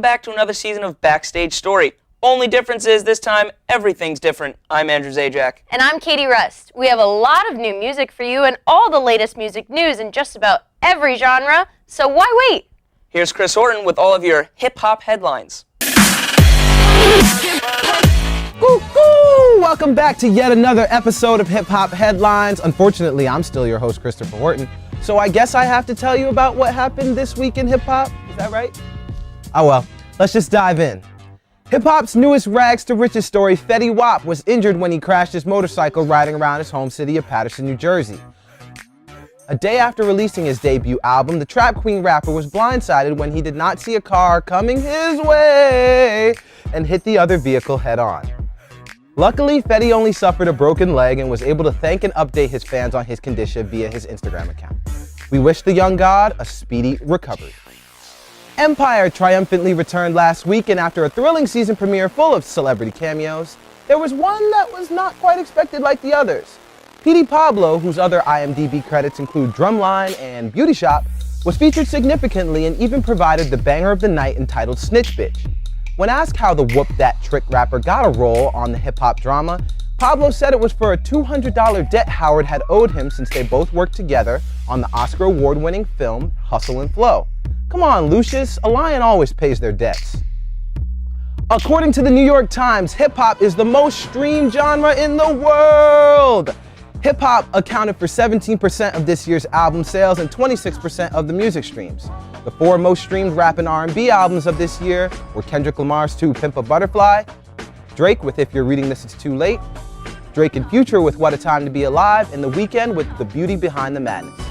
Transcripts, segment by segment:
welcome back to another season of Backstage Story. Only difference is this time, everything's different. I'm Andrew Zajac. And I'm Katie Rust. We have a lot of new music for you and all the latest music news in just about every genre, so why wait? Here's Chris Horton with all of your hip-hop headlines. Welcome back to yet another episode of Hip Hop Headlines. Unfortunately, I'm still your host, Christopher Horton, so I guess I have to tell you about what happened this week in hip hop. Is that right? Oh well, let's just dive in. Hip hop's newest rags to riches story, Fetty Wap, was injured when he crashed his motorcycle riding around his home city of Paterson, New Jersey. A day after releasing his debut album, the Trap Queen rapper was blindsided when he did not see a car coming his way and hit the other vehicle head on. Luckily, Fetty only suffered a broken leg and was able to thank and update his fans on his condition via his Instagram account. We wish the young god a speedy recovery. Empire triumphantly returned last week, and after a thrilling season premiere full of celebrity cameos, there was one that was not quite expected like the others. P.D. Pablo, whose other IMDb credits include Drumline and Beauty Shop, was featured significantly and even provided the banger of the night entitled Snitch Bitch. When asked how the Whoop That Trick rapper got a role on the hip-hop drama, Pablo said it was for a $200 debt Howard had owed him since they both worked together on the Oscar award-winning film Hustle and Flow. Come on, Lucius, a lion always pays their debts. According to the New York Times, hip-hop is the most streamed genre in the world. Hip-hop accounted for 17% of this year's album sales and 26% of the music streams. The four most streamed rap and R&B albums of this year were Kendrick Lamar's To Pimp a Butterfly, Drake with If You're Reading This It's Too Late, Drake and Future with What a Time to Be Alive, and The Weeknd with The Beauty Behind the Madness.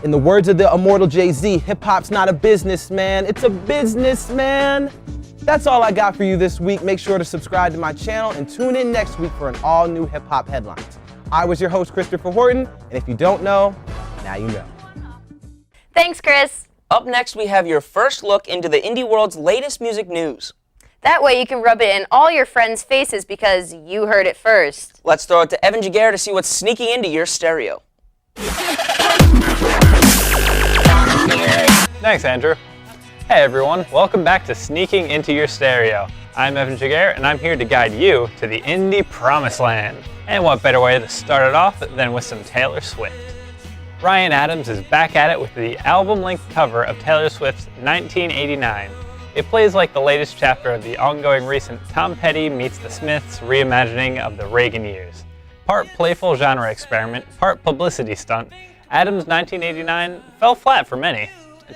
In the words of the immortal Jay-Z, hip-hop's not a business, man, it's a business, man. That's all I got for you this week. Make sure to subscribe to my channel and tune in next week for an all-new hip-hop headlines. I was your host, Christopher Horton, and if you don't know, now you know. Thanks, Chris. Up next, we have your first look into the indie world's latest music news. That way you can rub it in all your friends' faces because you heard it first. Let's throw it to Evan Jagger to see what's sneaking into your stereo. Thanks, Andrew. Hey everyone, welcome back to Sneaking Into Your Stereo. I'm Evan Jagger, and I'm here to guide you to the indie promised land. And what better way to start it off than with some Taylor Swift. Ryan Adams is back at it with the album-length cover of Taylor Swift's 1989. It plays like the latest chapter of the ongoing recent Tom Petty meets the Smiths reimagining of the Reagan years. Part playful genre experiment, part publicity stunt, Adams' 1989 fell flat for many.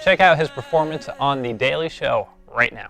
Check out his performance on The Daily Show right now.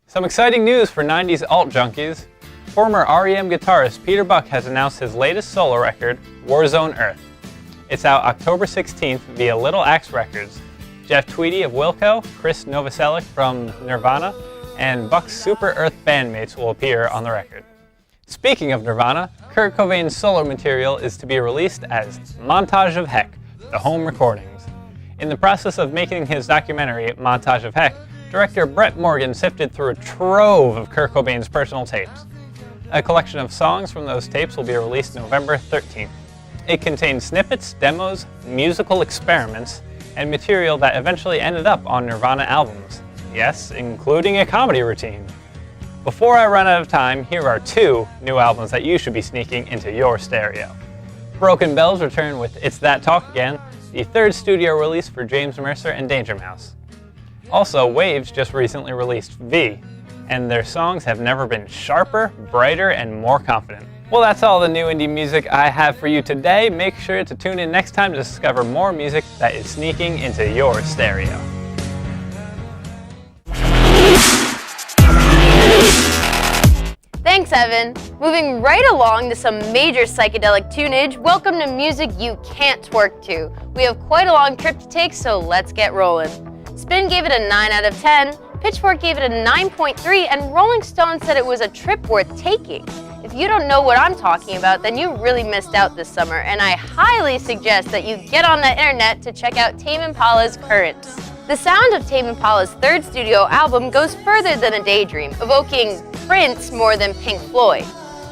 Some exciting news for 90s alt junkies. Former REM guitarist Peter Buck has announced his latest solo record, Warzone Earth. It's out October 16th via Little Axe Records. Jeff Tweedy of Wilco, Chris Novoselic from Nirvana, and Buck's Super Earth bandmates will appear on the record. Speaking of Nirvana, Kurt Cobain's solo material is to be released as Montage of Heck, the home recordings. In the process of making his documentary, Montage of Heck, director Brett Morgan sifted through a trove of Kurt Cobain's personal tapes. A collection of songs from those tapes will be released November 13th. It contains snippets, demos, musical experiments, and material that eventually ended up on Nirvana albums. Yes, including a comedy routine. Before I run out of time, here are two new albums that you should be sneaking into your stereo. Broken Bells return with It's That Talk Again, the third studio release for James Mercer and Danger Mouse. Also, Waves just recently released V, and their songs have never been sharper, brighter, and more confident. Well, that's all the new indie music I have for you today. Make sure to tune in next time to discover more music that is sneaking into your stereo. Thanks, Evan. Moving right along to some major psychedelic tunage, welcome to music you can't twerk to. We have quite a long trip to take, so let's get rolling. Spin gave it a 9 out of 10, Pitchfork gave it a 9.3, and Rolling Stone said it was a trip worth taking. If you don't know what I'm talking about, then you really missed out this summer, and I highly suggest that you get on the internet to check out Tame Impala's Currents. The sound of Tame Impala's third studio album goes further than a daydream, evoking Prince more than Pink Floyd.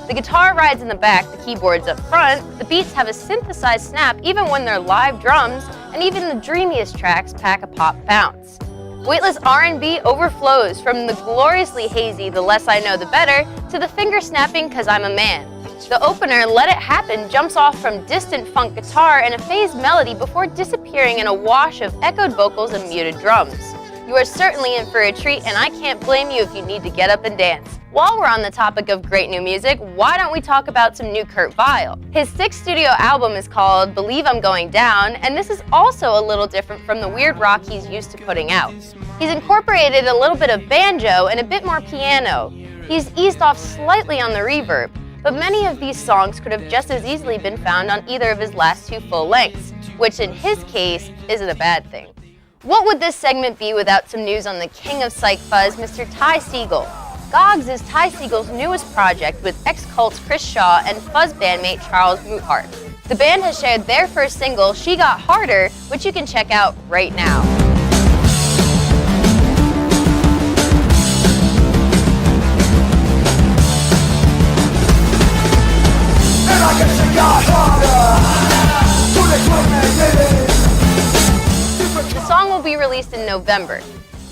The guitar rides in the back, the keyboards up front, the beats have a synthesized snap even when they're live drums, and even the dreamiest tracks pack a pop bounce. Weightless R&B overflows from the gloriously hazy The Less I Know The Better to the finger-snapping Cause I'm a Man. The opener, Let It Happen, jumps off from distant funk guitar and a phased melody before disappearing in a wash of echoed vocals and muted drums. You are certainly in for a treat, and I can't blame you if you need to get up and dance. While we're on the topic of great new music, why don't we talk about some new Kurt Vile? His sixth studio album is called Believe I'm Going Down, and this is also a little different from the weird rock he's used to putting out. He's incorporated a little bit of banjo and a bit more piano. He's eased off slightly on the reverb, but many of these songs could have just as easily been found on either of his last two full lengths, which in his case isn't a bad thing. What would this segment be without some news on the king of psych fuzz, Mr. Ty Segall? Gogs is Ty Segall's newest project with ex-Cult's Chris Shaw and Fuzz bandmate Charles Mouthart. The band has shared their first single, She Got Harder, which you can check out right now. The song will be released in November.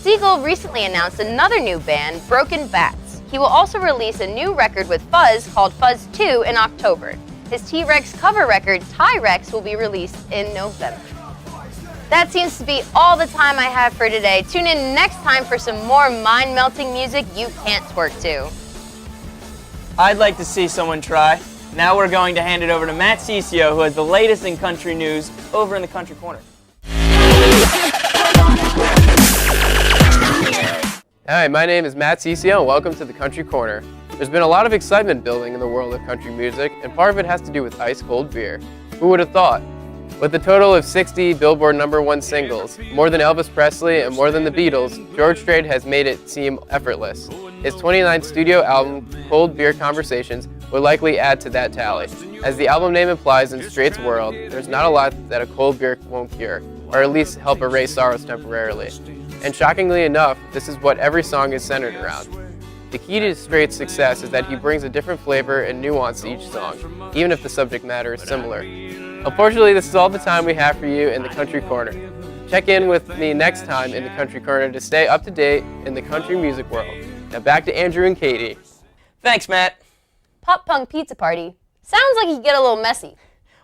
Segall recently announced another new band, Broken Bats. He will also release a new record with Fuzz called Fuzz 2 in October. His T-Rex cover record, Ty-Rex, will be released in November. That seems to be all the time I have for today. Tune in next time for some more mind-melting music you can't twerk to. I'd like to see someone try. Now we're going to hand it over to Matt Cicio, who has the latest in country news over in the Country Corner. Hi, my name is Matt Cicio and welcome to the Country Corner. There's been a lot of excitement building in the world of country music, and part of it has to do with ice-cold beer. Who would have thought? With a total of 60 Billboard #1 singles, more than Elvis Presley and more than the Beatles, George Strait has made it seem effortless. His 29th studio album, Cold Beer Conversations, would likely add to that tally. As the album name implies, in Strait's world, there's not a lot that a cold beer won't cure, or at least help erase sorrows temporarily. And shockingly enough, this is what every song is centered around. The key to Strait's success is that he brings a different flavor and nuance to each song, even if the subject matter is similar. Unfortunately, this is all the time we have for you in the Country Corner. Check in with me next time in the Country Corner to stay up to date in the country music world. Now back to Andrew and Katie. Thanks, Matt. Pop Punk Pizza Party. Sounds like you get a little messy.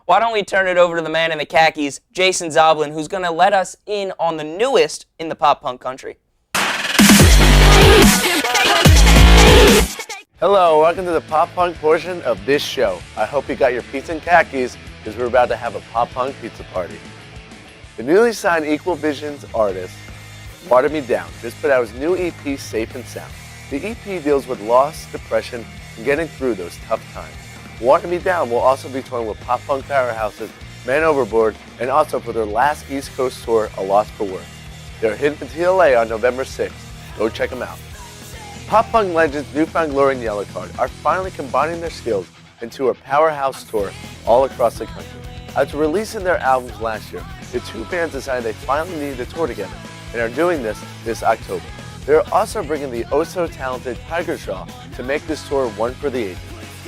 Why don't we turn it over to the man in the khakis, Jason Zoblin, who's going to let us in on the newest in the pop punk country. Hello, welcome to the pop punk portion of this show. I hope you got your pizza and khakis because we're about to have a pop punk pizza party. The newly signed Equal Visions artist, Watered Me Down, just put out his new EP, Safe and Sound. The EP deals with loss, depression, and getting through those tough times. Watered Me Down will also be touring with pop punk powerhouses Man Overboard, and also for their last East Coast tour, A Loss for Words. They're heading to TLA on November 6th. Go check them out. Pop punk legends Newfound Glory and Yellowcard are finally combining their skills into a powerhouse tour all across the country. After releasing their albums last year, the two bands decided they finally needed to tour together and are doing this October. They're also bringing the oh-so-talented Tiger Shaw to make this tour one for the ages.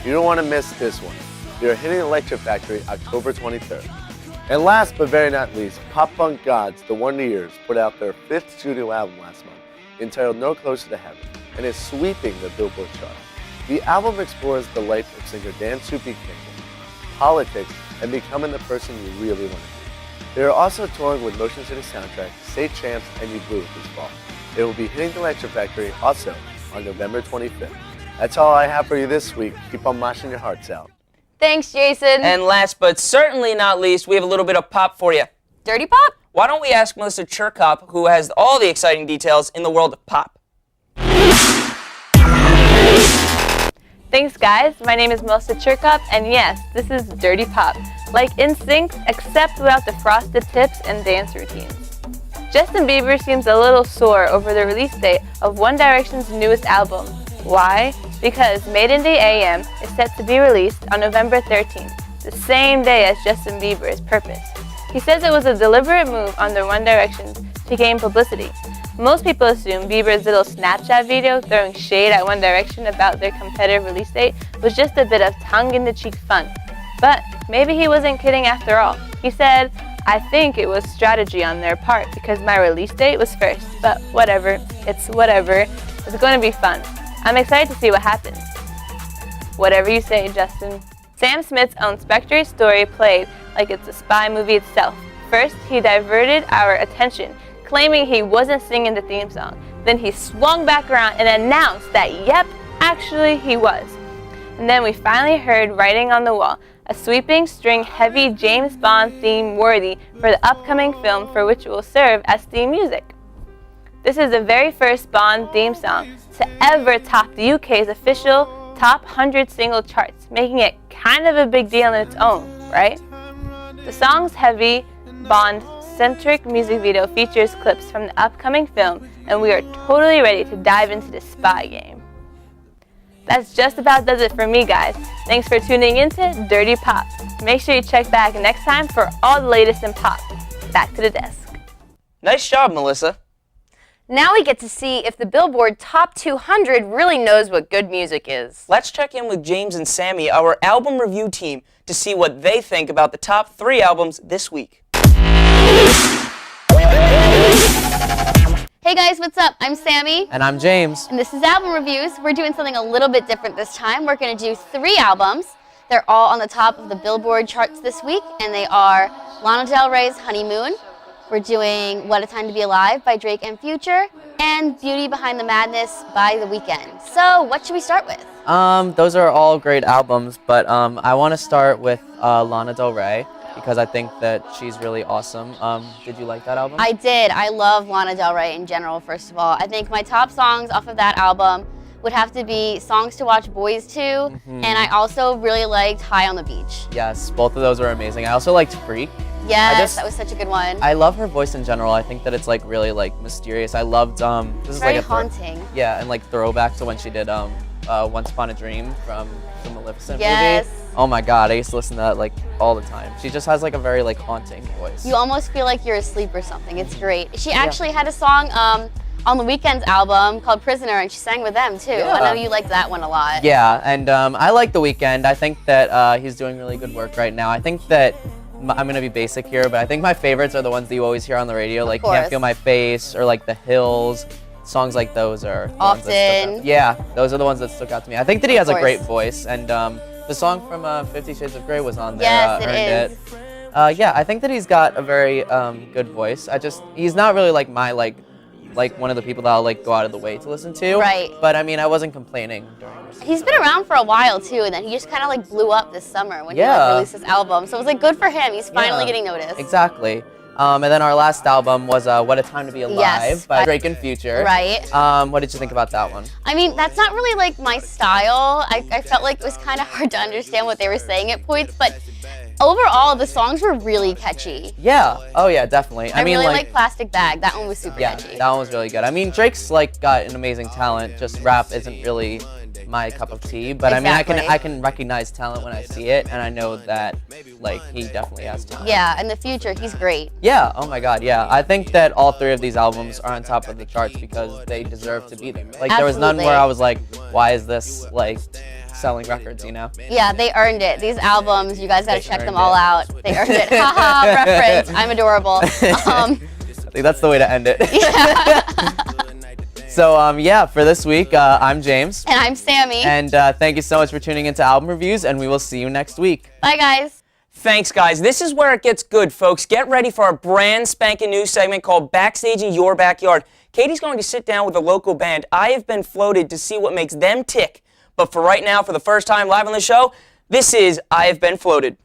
You don't want to miss this one. They're hitting Electric Factory October 23rd. And last but very not least, pop punk gods, the Wonder Years, put out their 5th studio album last month, entitled No Closer to Heaven, and is sweeping the Billboard chart. The album explores the life of singer Dan Soupy Kingston, politics, and becoming the person you really want to be. They are also touring with Motion City Soundtrack, State Champs, and You Blew It this fall. They will be hitting the Electric Factory also on November 25th. That's all I have for you this week. Keep on mashing your hearts out. Thanks, Jason. And last but certainly not least, we have a little bit of pop for you. Dirty Pop? Why don't we ask Melissa Churkop, who has all the exciting details in the world of pop. Thanks, guys. My name is Melissa Churkop, and yes, this is Dirty Pop, like NSYNC, except without the frosted tips and dance routines. Justin Bieber seems a little sore over the release date of One Direction's newest album. Why? because Maiden Day AM is set to be released on November 13th, the same day as Justin Bieber's Purpose. He says it was a deliberate move on the One Direction to gain publicity. Most people assume Bieber's little Snapchat video throwing shade at One Direction about their competitive release date was just a bit of tongue-in-the-cheek fun. But maybe he wasn't kidding after all. He said, "I think it was strategy on their part because my release date was first, but whatever, it's whatever. It's going to be fun. I'm excited to see what happens." Whatever you say, Justin. Sam Smith's own Spectre's story played like it's a spy movie itself. First, he diverted our attention, claiming he wasn't singing the theme song. Then he swung back around and announced that, yep, actually he was. And then we finally heard Writing on the Wall, a sweeping, string-heavy James Bond theme worthy for the upcoming film for which it will serve as theme music. This is the very first Bond theme song to ever top the UK's official top 100 single charts, making it kind of a big deal in its own, right? The song's heavy, Bond-centric music video features clips from the upcoming film, and we are totally ready to dive into the spy game. That's just about does it for me, guys. Thanks for tuning in to Dirty Pop. Make sure you check back next time for all the latest in pop. Back to the desk. Nice job, Melissa. Now we get to see if the Billboard Top 200 really knows what good music is. Let's check in with James and Sammy, our album review team, to see what they think about the top 3 albums this week. Hey guys, what's up? I'm Sammy. And I'm James. And this is Album Reviews. We're doing something a little bit different this time. We're going to do 3 albums. They're all on the top of the Billboard charts this week, and they are Lana Del Rey's Honeymoon. We're doing What a Time to Be Alive by Drake and Future, and Beauty Behind the Madness by The Weeknd. So, what should we start with? Those are all great albums, but I want to start with Lana Del Rey because I think that she's really awesome. Did you like that album? I did. I love Lana Del Rey in general, first of all. I think my top songs off of that album would have to be Songs to Watch Boys To, and I also really liked High on the Beach. Yes, both of those are amazing. I also liked Freak. Yes, that was such a good one. I love her voice in general. I think that it's like really like mysterious. I loved this is Very like a haunting. Yeah, and like throwback to when she did Once Upon a Dream from the Maleficent Yes. movie. Oh my god, I used to listen to that like all the time. She just has like a very like haunting voice. You almost feel like you're asleep or something. It's great. She actually had a song on The Weeknd's album called Prisoner, and she sang with them too. Yeah. I know you liked that one a lot. Yeah, and I like The Weeknd. I think that he's doing really good work right now. I think that I'm gonna be basic here, but I think my favorites are the ones that you always hear on the radio, like Can't Feel My Face or like The Hills. Songs like those are the ones that stuck out. Yeah, those are the ones that stuck out to me. I think that he has a great voice, and the song from 50 Shades of Grey was on there. Yes, Earned It. Yeah, I think that he's got a very good voice. He's not really like my like one of the people that I'll like go out of the way to listen to. Right. But I mean, I wasn't complaining during this. He's been around for a while too, and then he just kind of like blew up this summer when he like, released his album. So it was like good for him. He's finally getting noticed. Exactly. And then our last album was What a Time to Be Alive by Drake and Future. Right. What did you think about that one? I mean, that's not really like my style. I felt like it was kind of hard to understand what they were saying at points, but overall, the songs were really catchy. Yeah. Oh yeah, definitely. I mean, really like Plastic Bag. That one was super catchy. That one was really good. I mean, Drake's like got an amazing talent. Just rap isn't really my cup of tea, but Exactly. I mean, I can recognize talent when I see it, and I know that like he definitely has talent. Yeah, in the future, he's great. Yeah. Oh my God. Yeah. I think that all 3 of these albums are on top of the charts because they deserve to be there. Like there was none where I was like, why is this like selling records? You know? Yeah, they earned it. These albums, you guys gotta check them all out. They earned it. Haha, reference. I'm adorable. I think that's the way to end it. Yeah. So yeah, for this week, I'm James. And I'm Sammy. And thank you so much for tuning into Album Reviews, and we will see you next week. Bye, guys. Thanks, guys. This is where it gets good, folks. Get ready for our brand spanking new segment called Backstage in Your Backyard. Katie's going to sit down with a local band. I have been floated to see what makes them tick. But for right now, for the first time live on the show, this is I Have Been Floated.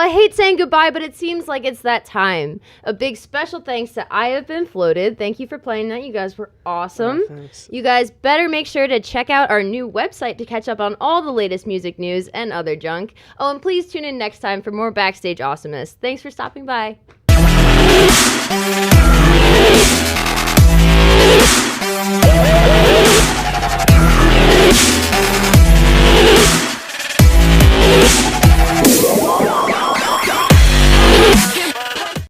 I hate saying goodbye, but it seems like it's that time. A big special thanks to I Have Been Floated. Thank you for playing that. You guys were awesome. You guys better make sure to check out our new website to catch up on all the latest music news and other junk. Oh, and please tune in next time for more Backstage awesomeness. Thanks for stopping by.